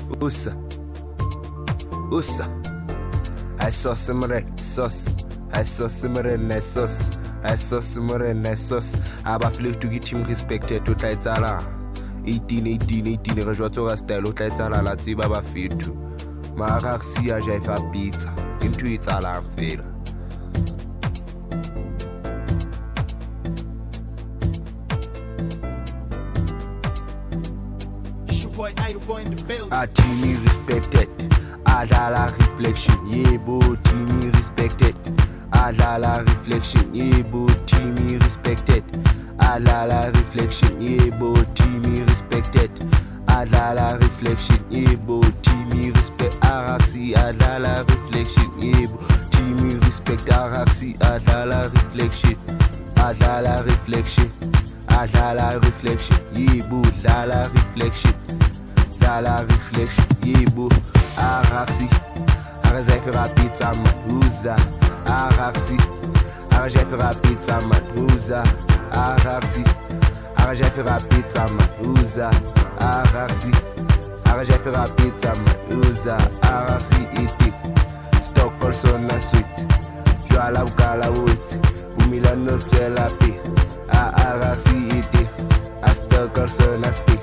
Usa. I saw some red sauce. I saw some red sauce. I saw some red sauce. Abafle to get him respected to Taitala. 18 re jwa tsoga style o tla etsala la tseba ba fethu. Mara re sia jaifa pizza. Ke ntho e tsalang fela. Team respected, Adala reflection, yebo team respected, Adala reflection, yebo team respected, Adala reflection, yebo team respected, Adala reflection, yebo team respect, Araxi, Adala reflection, yebo team respect, Araxi, Adala reflection, Adala reflection, Adala reflection, yebo Adala reflection. La réflexion, yebo, Araxi, Arajai fera pizza Madusa, Araxi, Arajai fera pizza Madusa, Araxi, Arajai fera pizza Madusa, Araxi, Arajai fera pizza Madusa, Araxi iti, stock person na sweet, Joala ukala wit, Umila nortela pi, Araxi iti, a stock person na stick.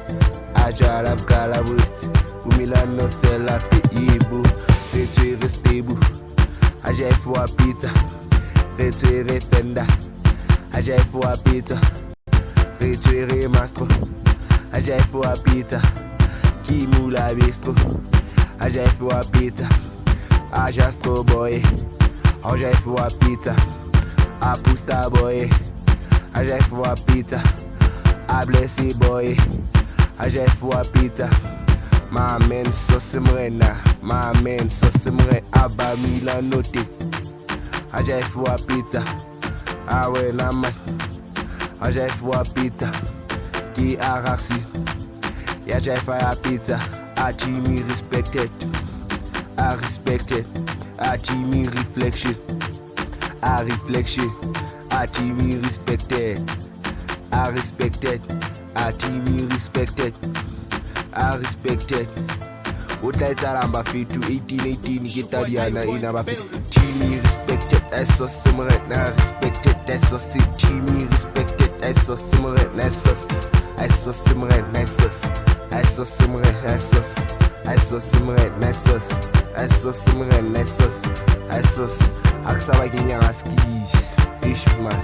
Ajala bkala wit, umila notela fi ibu, retweere stebu, ajay fwa pizza, retweere tenda, ajay fwa pizza, retweere mastro, ajay fwa pizza, kimula bistro, ajay fwa pizza, ajastro boy, ajay fwa pizza, apusta boy, ajay fwa pizza, ablesi boy. Ajay fwa pizza, my man sauce mrena, my man sauce mre aba mila note. Ajay fwa pizza, awe na man. Ajay fwa pizza, ki Araxi. Ajay fwa pizza, a team respected, a respected, a team reflection, a reflection, a team respected, a respected. A team respected, I respected. What I tell I'm fit to 18 Italiana in our team respected, I saw some red now respected, I saw sick team respected, I saw some red nessus, I saw some red nessus, I saw some red nessus, I saw some red nessus, I saw some red nessus, I saw Axawaginia skis, Ishman,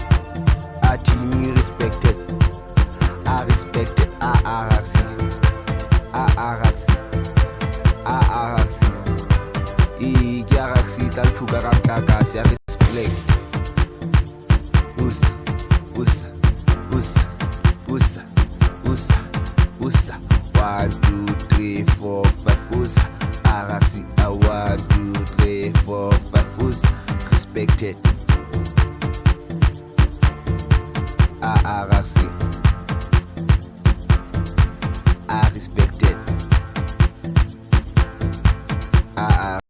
a team respected. I respected Araxi, Araxi, Araxi. I Araxi tal chugaram kagas ya respect. Usa. 1, 2, 3, 4, 5 usa. Araxi 1, 2, 3, 4, 5 usa. Respected. Araxi.